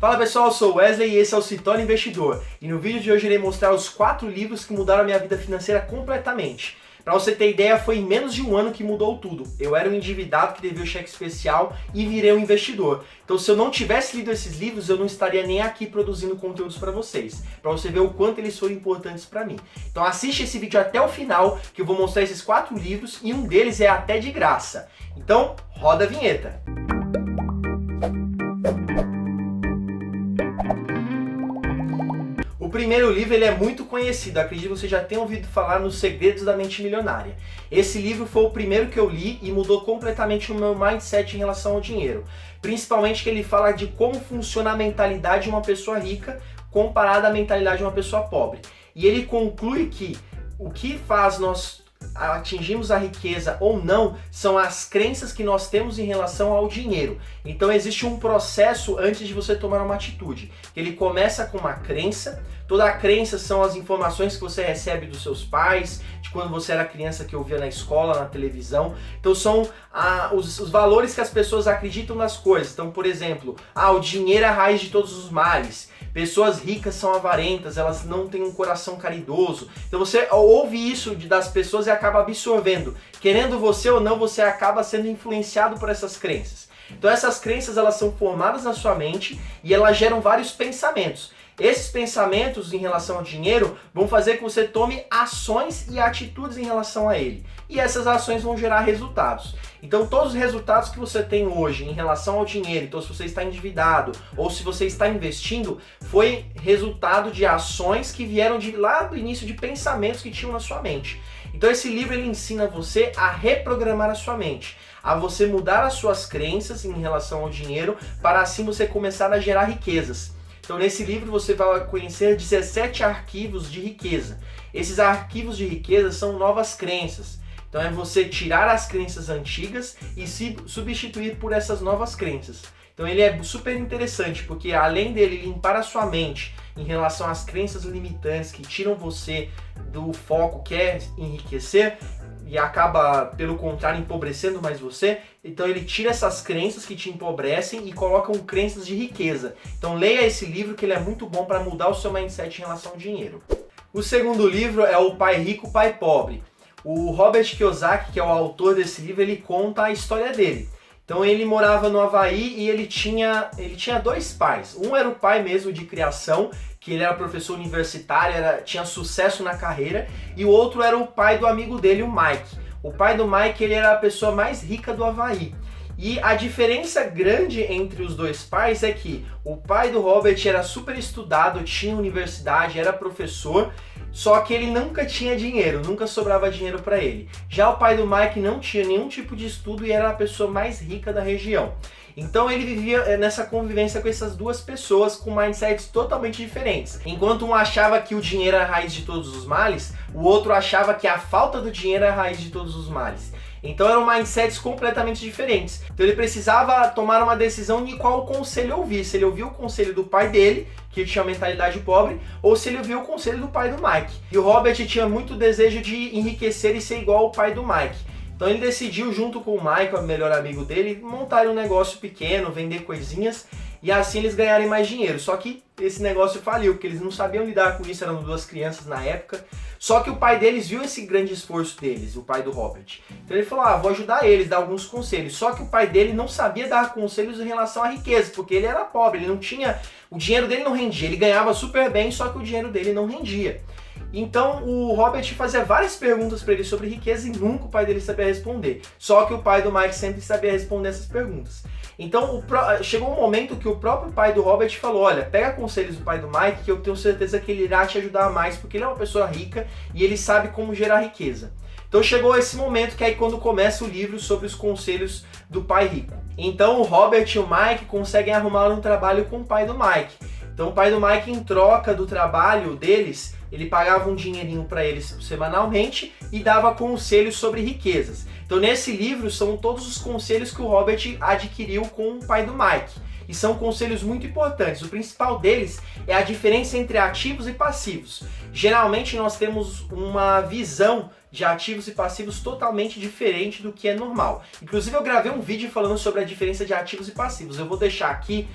Fala pessoal, eu sou o Wesley e esse é o Se Torne Investidor. E no vídeo de hoje eu irei mostrar os 4 livros que mudaram a minha vida financeira completamente. Pra você ter ideia, foi em menos de um ano que mudou tudo. Eu era um endividado que devia o cheque especial e virei um investidor. Então se eu não tivesse lido esses livros, eu não estaria nem aqui produzindo conteúdos pra vocês. Pra você ver o quanto eles foram importantes pra mim. Então assiste esse vídeo até o final, que eu vou mostrar esses 4 livros e um deles é até de graça. Então, roda a vinheta. O primeiro livro ele é muito conhecido, acredito que você já tenha ouvido falar nos Segredos da Mente Milionária. Esse livro foi o primeiro que eu li e mudou completamente o meu mindset em relação ao dinheiro. Principalmente que ele fala de como funciona a mentalidade de uma pessoa rica comparada à mentalidade de uma pessoa pobre. E ele conclui que o que faz nós atingimos a riqueza ou não são as crenças que nós temos em relação ao dinheiro. Então existe um processo antes de você tomar uma atitude. Ele começa com uma crença. Toda a crença são as informações que você recebe dos seus pais, de quando você era criança que ouvia na escola, na televisão. Então são os valores que as pessoas acreditam nas coisas. Então, por exemplo, o dinheiro é a raiz de todos os males. Pessoas ricas são avarentas, elas não têm um coração caridoso. Então você ouve isso das pessoas e acaba absorvendo. Querendo você ou não, você acaba sendo influenciado por essas crenças. Então essas crenças elas são formadas na sua mente e elas geram vários pensamentos. Esses pensamentos em relação ao dinheiro vão fazer que você tome ações e atitudes em relação a ele. E essas ações vão gerar resultados. Então todos os resultados que você tem hoje em relação ao dinheiro, então se você está endividado ou se você está investindo, foi resultado de ações que vieram lá do início de pensamentos que tinham na sua mente. Então esse livro ele ensina você a reprogramar a sua mente, a você mudar as suas crenças em relação ao dinheiro para assim você começar a gerar riquezas. Então nesse livro você vai conhecer 17 arquivos de riqueza. Esses arquivos de riqueza são novas crenças. Então é você tirar as crenças antigas e se substituir por essas novas crenças. Então ele é super interessante porque além dele limpar a sua mente em relação às crenças limitantes que tiram você do foco que é enriquecer e acaba, pelo contrário, empobrecendo mais você, então ele tira essas crenças que te empobrecem e colocam crenças de riqueza. Então leia esse livro que ele é muito bom para mudar o seu mindset em relação ao dinheiro. O segundo livro é O Pai Rico, Pai Pobre. O Robert Kiyosaki, que é o autor desse livro, ele conta a história dele. Então ele morava no Havaí e ele tinha 2 pais. Um era o pai mesmo de criação, que ele era professor universitário, tinha sucesso na carreira, e o outro era o pai do amigo dele, o Mike. O pai do Mike ele era a pessoa mais rica do Havaí. E a diferença grande entre os 2 pais é que o pai do Robert era super estudado, tinha universidade, era professor, só que ele nunca tinha dinheiro, nunca sobrava dinheiro para ele. Já o pai do Mike não tinha nenhum tipo de estudo e era a pessoa mais rica da região. Então ele vivia nessa convivência com essas 2 pessoas com mindsets totalmente diferentes. Enquanto um achava que o dinheiro era a raiz de todos os males, o outro achava que a falta do dinheiro era a raiz de todos os males. Então eram mindsets completamente diferentes. Então ele precisava tomar uma decisão de qual conselho ouvir. Se ele ouvia o conselho do pai dele, que tinha mentalidade pobre, ou se ele ouvia o conselho do pai do Mike. E o Robert tinha muito desejo de enriquecer e ser igual ao pai do Mike. Então ele decidiu, junto com o Mike, o melhor amigo dele, montar um negócio pequeno, vender coisinhas, e assim eles ganharem mais dinheiro. Só que esse negócio faliu, porque eles não sabiam lidar com isso, eram 2 crianças na época. Só que o pai deles viu esse grande esforço deles, o pai do Robert. Então ele falou, vou ajudar eles, dar alguns conselhos. Só que o pai dele não sabia dar conselhos em relação à riqueza, porque ele era pobre, ele não tinha... O dinheiro dele não rendia, ele ganhava super bem, só que o dinheiro dele não rendia. Então o Robert fazia várias perguntas para ele sobre riqueza e nunca o pai dele sabia responder. Só que o pai do Mike sempre sabia responder essas perguntas. Então chegou um momento que o próprio pai do Robert falou, olha, pega conselhos do pai do Mike que eu tenho certeza que ele irá te ajudar mais, porque ele é uma pessoa rica e ele sabe como gerar riqueza. Então chegou esse momento que é aí quando começa o livro sobre os conselhos do pai rico. Então o Robert e o Mike conseguem arrumar um trabalho com o pai do Mike. Então o pai do Mike, em troca do trabalho deles, ele pagava um dinheirinho para eles semanalmente e dava conselhos sobre riquezas. Então nesse livro são todos os conselhos que o Robert adquiriu com o pai do Mike. e são conselhos muito importantes. O principal deles é a diferença entre ativos e passivos. Geralmente nós temos uma visão de ativos e passivos totalmente diferente do que é normal. Inclusive eu gravei um vídeo falando sobre a diferença de ativos e passivos. Eu vou deixar aqui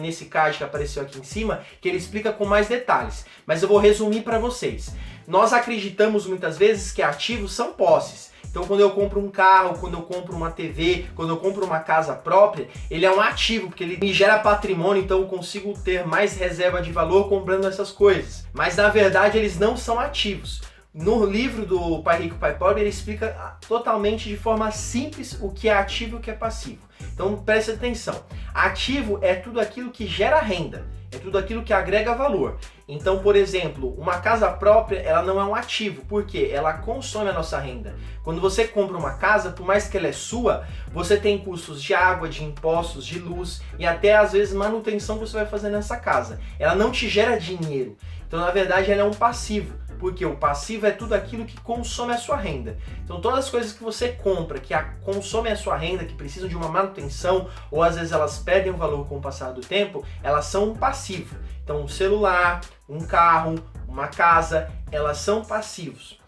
nesse card que apareceu aqui em cima, que ele explica com mais detalhes. Mas eu vou resumir para vocês. Nós acreditamos muitas vezes que ativos são posses. Então quando eu compro um carro, quando eu compro uma TV, quando eu compro uma casa própria, ele é um ativo, porque ele me gera patrimônio, então eu consigo ter mais reserva de valor comprando essas coisas. Mas na verdade eles não são ativos. No livro do Pai Rico, Pai Pobre, ele explica totalmente de forma simples o que é ativo e o que é passivo. Então preste atenção. Ativo é tudo aquilo que gera renda, é tudo aquilo que agrega valor. Então, por exemplo, uma casa própria, ela não é um ativo, porque ela consome a nossa renda. Quando você compra uma casa, por mais que ela é sua, você tem custos de água, de impostos, de luz e até às vezes manutenção que você vai fazer nessa casa. Ela não te gera dinheiro. Então, na verdade, ela é um passivo. Porque o passivo é tudo aquilo que consome a sua renda. Então todas as coisas que você compra, que consomem a sua renda, que precisam de uma manutenção, ou às vezes elas perdem o valor com o passar do tempo, elas são um passivo. Então um celular, um carro, uma casa, elas são passivos.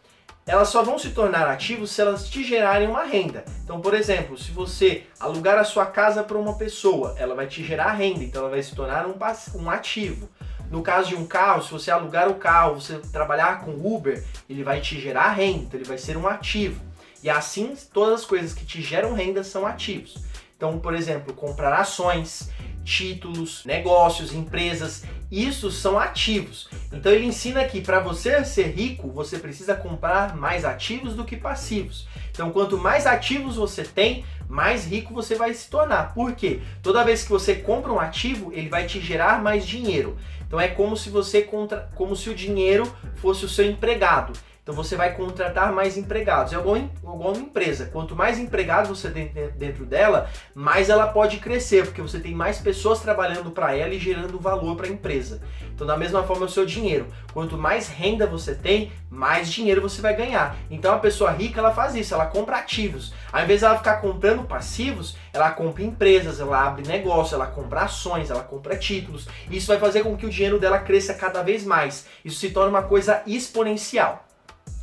Elas só vão se tornar ativos se elas te gerarem uma renda. Então, por exemplo, se você alugar a sua casa para uma pessoa, ela vai te gerar renda, então ela vai se tornar um ativo. No caso de um carro, se você alugar o carro, você trabalhar com Uber, ele vai te gerar renda, então ele vai ser um ativo. E assim, todas as coisas que te geram renda são ativos. Então, por exemplo, comprar ações, títulos, negócios, empresas, isso são ativos. Então ele ensina que para você ser rico, você precisa comprar mais ativos do que passivos. Então quanto mais ativos você tem, mais rico você vai se tornar. Por quê? Toda vez que você compra um ativo, ele vai te gerar mais dinheiro. Então é como se o dinheiro fosse o seu empregado. Então você vai contratar mais empregados. É igual uma empresa. Quanto mais empregados você tem dentro dela, mais ela pode crescer, porque você tem mais pessoas trabalhando para ela e gerando valor para a empresa. Então da mesma forma é o seu dinheiro. Quanto mais renda você tem, mais dinheiro você vai ganhar. Então a pessoa rica, ela faz isso, ela compra ativos. Ao invés de ela ficar comprando passivos, ela compra empresas, ela abre negócio, ela compra ações, ela compra títulos. Isso vai fazer com que o dinheiro dela cresça cada vez mais. Isso se torna uma coisa exponencial.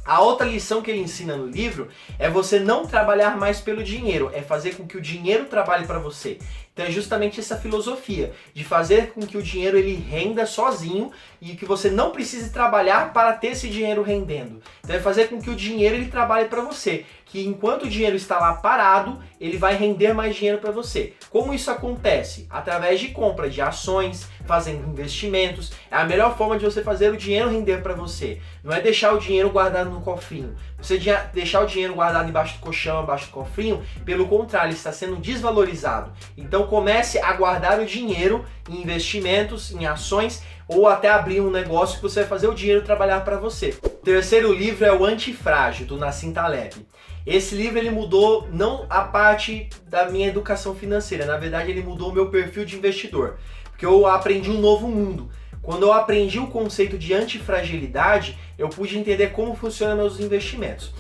A outra lição que ele ensina no livro é você não trabalhar mais pelo dinheiro, é fazer com que o dinheiro trabalhe para você. Então é justamente essa filosofia de fazer com que o dinheiro ele renda sozinho e que você não precise trabalhar para ter esse dinheiro rendendo. Então é fazer com que o dinheiro ele trabalhe para você, que enquanto o dinheiro está lá parado, ele vai render mais dinheiro para você. Como isso acontece? Através de compra de ações, fazendo investimentos. É a melhor forma de você fazer o dinheiro render para você. Não é deixar o dinheiro guardado no cofrinho. Você deixar o dinheiro guardado embaixo do colchão, embaixo do cofrinho, pelo contrário, ele está sendo desvalorizado. Então comece a guardar o dinheiro em investimentos, em ações, ou até abrir um negócio que você vai fazer o dinheiro trabalhar para você. O terceiro livro é o Antifrágil, do Nassim Taleb. Esse livro ele mudou não a parte da minha educação financeira, na verdade ele mudou o meu perfil de investidor, porque eu aprendi um novo mundo. Quando eu aprendi o conceito de antifragilidade, eu pude entender como funcionam meus investimentos.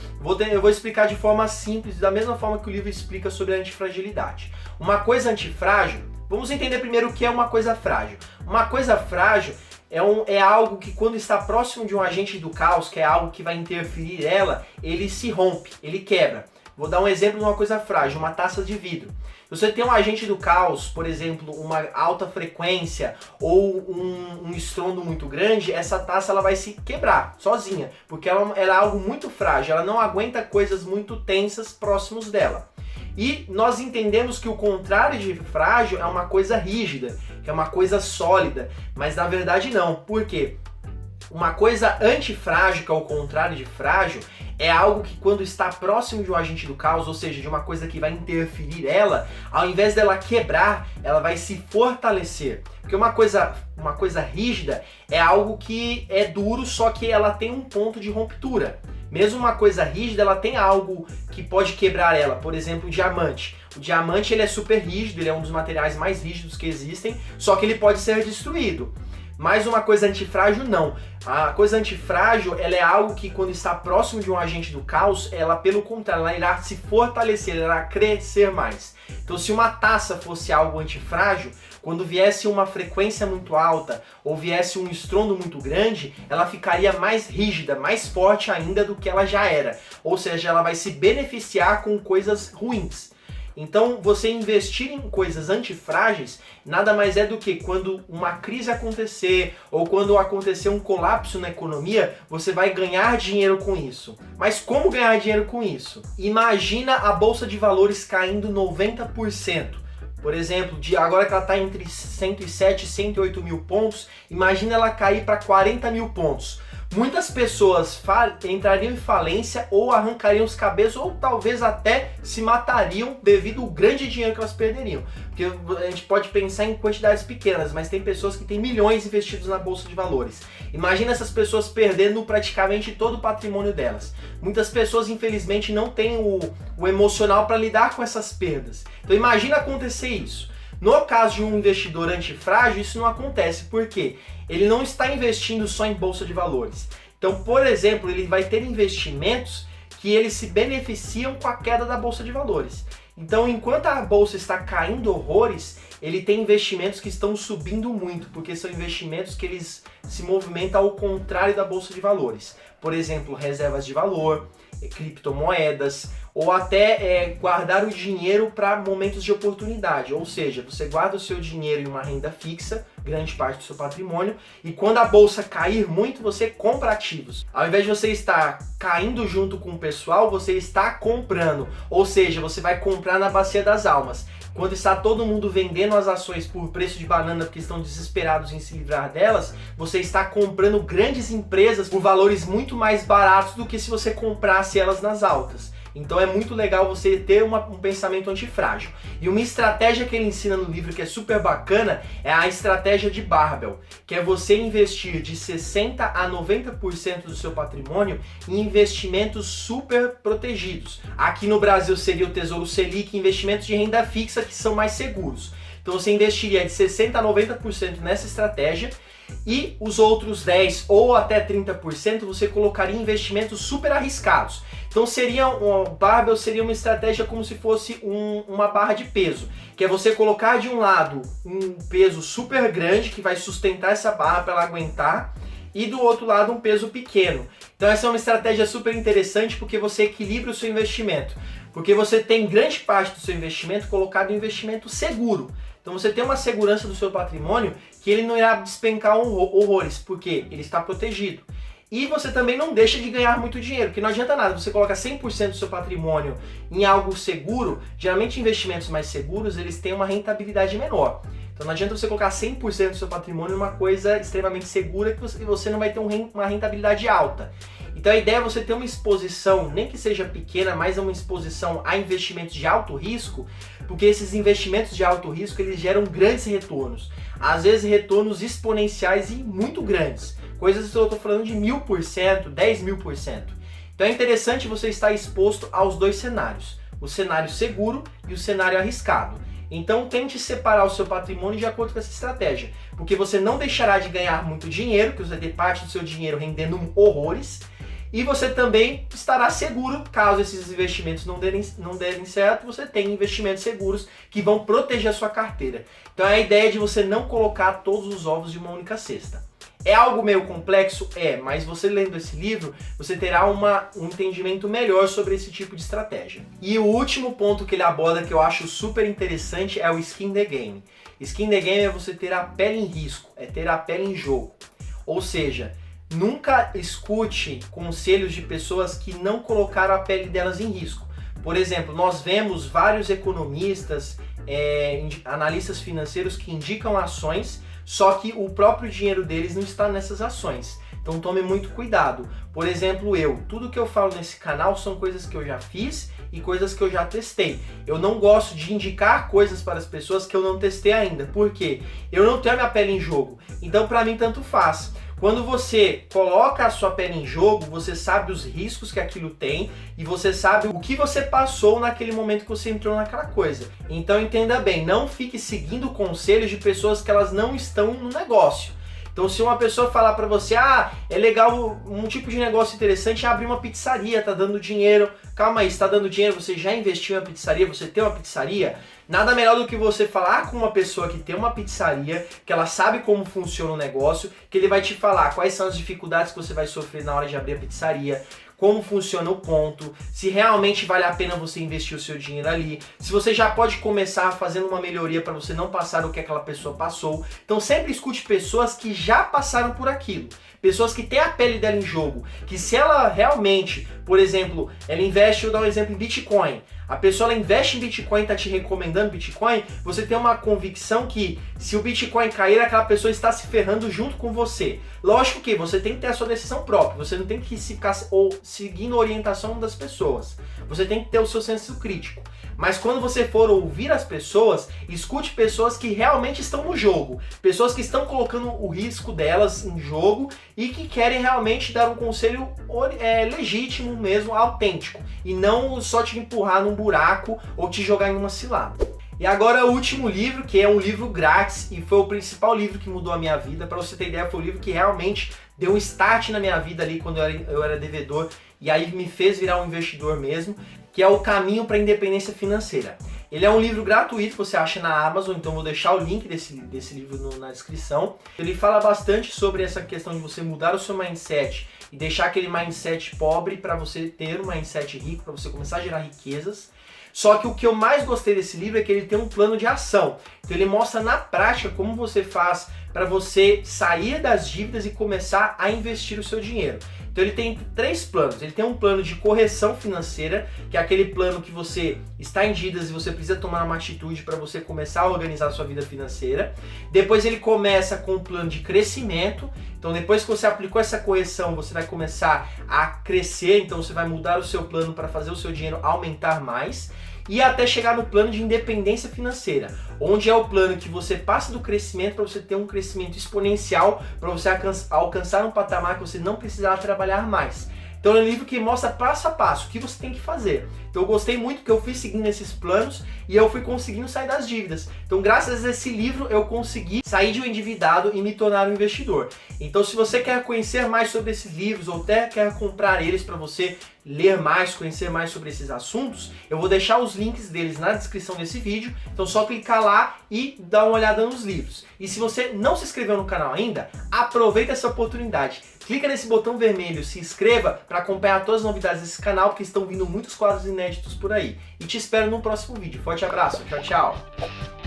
Eu vou explicar de forma simples, da mesma forma que o livro explica sobre a antifragilidade. Uma coisa antifrágil, vamos entender primeiro o que é uma coisa frágil. Uma coisa frágil é algo que quando está próximo de um agente do caos, que é algo que vai interferir ela, ele se rompe, ele quebra. Vou dar um exemplo de uma coisa frágil, uma taça de vidro. Se você tem um agente do caos, por exemplo, uma alta frequência ou um estrondo muito grande, essa taça ela vai se quebrar sozinha, porque ela é algo muito frágil, ela não aguenta coisas muito tensas próximos dela. E nós entendemos que o contrário de frágil é uma coisa rígida, que é uma coisa sólida, mas na verdade não. Por quê? Uma coisa antifrágil, que é o contrário de frágil, é algo que quando está próximo de um agente do caos, ou seja, de uma coisa que vai interferir ela, ao invés dela quebrar, ela vai se fortalecer. Porque uma coisa rígida é algo que é duro, só que ela tem um ponto de ruptura. Mesmo uma coisa rígida, ela tem algo que pode quebrar ela, por exemplo, o diamante. O diamante ele é super rígido, ele é um dos materiais mais rígidos que existem, só que ele pode ser destruído. Mas uma coisa antifrágil, não. A coisa antifrágil, ela é algo que quando está próximo de um agente do caos, ela, pelo contrário, ela irá se fortalecer, ela irá crescer mais. Então, se uma taça fosse algo antifrágil, quando viesse uma frequência muito alta ou viesse um estrondo muito grande, ela ficaria mais rígida, mais forte ainda do que ela já era. Ou seja, ela vai se beneficiar com coisas ruins. Então, você investir em coisas antifrágeis nada mais é do que quando uma crise acontecer ou quando acontecer um colapso na economia, você vai ganhar dinheiro com isso. Mas como ganhar dinheiro com isso? Imagina a bolsa de valores caindo 90%. Por exemplo, agora que ela está entre 107 e 108 mil pontos, imagina ela cair para 40 mil pontos. Muitas pessoas entrariam em falência ou arrancariam os cabelos ou talvez até se matariam devido ao grande dinheiro que elas perderiam. Porque a gente pode pensar em quantidades pequenas, mas tem pessoas que têm milhões investidos na bolsa de valores. Imagina essas pessoas perdendo praticamente todo o patrimônio delas. Muitas pessoas, infelizmente, não têm o emocional para lidar com essas perdas. Então imagina acontecer isso. No caso de um investidor antifrágil, isso não acontece. Por quê? Ele não está investindo só em bolsa de valores. Então, por exemplo, ele vai ter investimentos que eles se beneficiam com a queda da bolsa de valores. Então, enquanto a bolsa está caindo horrores, ele tem investimentos que estão subindo muito, porque são investimentos que eles se movimentam ao contrário da bolsa de valores. Por exemplo, reservas de valor, criptomoedas, ou até guardar o dinheiro para momentos de oportunidade. Ou seja, você guarda o seu dinheiro em uma renda fixa, grande parte do seu patrimônio, e quando a bolsa cair muito, você compra ativos. Ao invés de você estar caindo junto com o pessoal, você está comprando. Ou seja, você vai comprar na bacia das almas. Quando está todo mundo vendendo as ações por preço de banana porque estão desesperados em se livrar delas, você está comprando grandes empresas por valores muito mais baratos do que se você comprasse elas nas altas. Então é muito legal você ter um pensamento antifrágil. E uma estratégia que ele ensina no livro que é super bacana é a estratégia de Barbell, que é você investir de 60% a 90% do seu patrimônio em investimentos super protegidos. Aqui no Brasil seria o Tesouro Selic, investimentos de renda fixa que são mais seguros. Então você investiria de 60% a 90% nessa estratégia e os outros 10% ou até 30% você colocaria em investimentos super arriscados. Então o Barbell seria uma estratégia como se fosse uma barra de peso, que é você colocar de um lado um peso super grande que vai sustentar essa barra para ela aguentar e do outro lado um peso pequeno. Então essa é uma estratégia super interessante porque você equilibra o seu investimento, porque você tem grande parte do seu investimento colocado em investimento seguro. Então você tem uma segurança do seu patrimônio que ele não irá despencar horrores, porque ele está protegido. E você também não deixa de ganhar muito dinheiro, porque não adianta nada, você coloca 100% do seu patrimônio em algo seguro, geralmente investimentos mais seguros, eles têm uma rentabilidade menor. Então não adianta você colocar 100% do seu patrimônio em uma coisa extremamente segura que você não vai ter uma rentabilidade alta. Então a ideia é você ter uma exposição, nem que seja pequena, mas é uma exposição a investimentos de alto risco, porque esses investimentos de alto risco eles geram grandes retornos. Às vezes retornos exponenciais e muito grandes. Coisas que eu estou falando de 1000%, 10.000%. Então é interessante você estar exposto aos dois cenários. O cenário seguro e o cenário arriscado. Então tente separar o seu patrimônio de acordo com essa estratégia. Porque você não deixará de ganhar muito dinheiro, porque você vai ter parte do seu dinheiro rendendo horrores. E você também estará seguro, caso esses investimentos não derem certo, você tem investimentos seguros que vão proteger a sua carteira. Então é a ideia de você não colocar todos os ovos de uma única cesta. É algo meio complexo? É, mas você lendo esse livro, você terá um entendimento melhor sobre esse tipo de estratégia. E o último ponto que ele aborda que eu acho super interessante é o skin the game. Skin the game é você ter a pele em risco, é ter a pele em jogo. Ou seja, nunca escute conselhos de pessoas que não colocaram a pele delas em risco. Por exemplo, nós vemos vários economistas, analistas financeiros que indicam ações, só que o próprio dinheiro deles não está nessas ações. Então tome muito cuidado. Por exemplo, tudo que eu falo nesse canal são coisas que eu já fiz e coisas que eu já testei. Eu não gosto de indicar coisas para as pessoas que eu não testei ainda. Por quê? Eu não tenho a minha pele em jogo. Então para mim tanto faz. Quando você coloca a sua pele em jogo, você sabe os riscos que aquilo tem e você sabe o que você passou naquele momento que você entrou naquela coisa. Então entenda bem, não fique seguindo conselhos de pessoas que elas não estão no negócio. Então Então se uma pessoa falar pra você, é legal, um tipo de negócio interessante é abrir uma pizzaria, tá dando dinheiro. Calma aí, está dando dinheiro, você já investiu em uma pizzaria, você tem uma pizzaria? Nada melhor do que você falar com uma pessoa que tem uma pizzaria, que ela sabe como funciona o negócio, que ele vai te falar quais são as dificuldades que você vai sofrer na hora de abrir a pizzaria, como funciona o ponto, se realmente vale a pena você investir o seu dinheiro ali, se você já pode começar fazendo uma melhoria para você não passar o que aquela pessoa passou. Então sempre escute pessoas que já passaram por aquilo, pessoas que têm a pele dela em jogo, que se ela realmente, por exemplo, ela investe, eu vou dar um exemplo em Bitcoin, a pessoa ela investe em Bitcoin e está te recomendando Bitcoin, você tem uma convicção que se o Bitcoin cair, aquela pessoa está se ferrando junto com você. Lógico que você tem que ter a sua decisão própria, você não tem que ficar seguindo a orientação das pessoas, você tem que ter o seu senso crítico. Mas quando você for ouvir as pessoas, escute pessoas que realmente estão no jogo, pessoas que estão colocando o risco delas em jogo e que querem realmente dar um conselho legítimo mesmo, autêntico, e não só te empurrar num buraco ou te jogar em uma cilada. E agora o último livro, que é um livro grátis e foi o principal livro que mudou a minha vida. Para você ter ideia, foi o livro que realmente deu um start na minha vida ali quando eu era devedor e aí me fez virar um investidor mesmo, que é O Caminho para a Independência Financeira. Ele é um livro gratuito, você acha na Amazon, então vou deixar o link desse livro na descrição. Ele fala bastante sobre essa questão de você mudar o seu mindset e deixar aquele mindset pobre para você ter um mindset rico, para você começar a gerar riquezas. Só que o que eu mais gostei desse livro é que ele tem um plano de ação. Então ele mostra na prática como você faz para você sair das dívidas e começar a investir o seu dinheiro. Então ele tem 3 planos. Ele tem um plano de correção financeira, que é aquele plano que você está em dívidas e você precisa tomar uma atitude para você começar a organizar a sua vida financeira. Depois ele começa com um plano de crescimento. Então depois que você aplicou essa correção, você vai começar a crescer, então você vai mudar o seu plano para fazer o seu dinheiro aumentar mais. E até chegar no plano de independência financeira, onde é o plano que você passa do crescimento para você ter um crescimento exponencial, para você alcançar um patamar que você não precisará trabalhar mais. Então é um livro que mostra passo a passo o que você tem que fazer. Então eu gostei muito porque eu fui seguindo esses planos e eu fui conseguindo sair das dívidas. Então graças a esse livro eu consegui sair de um endividado e me tornar um investidor. Então se você quer conhecer mais sobre esses livros ou até quer comprar eles para você ler mais, conhecer mais sobre esses assuntos, eu vou deixar os links deles na descrição desse vídeo, então só clicar lá e dar uma olhada nos livros. E se você não se inscreveu no canal ainda, aproveita essa oportunidade. Clica nesse botão vermelho, se inscreva para acompanhar todas as novidades desse canal, porque estão vindo muitos quadros inéditos por aí. E te espero no próximo vídeo. Forte abraço, tchau, tchau!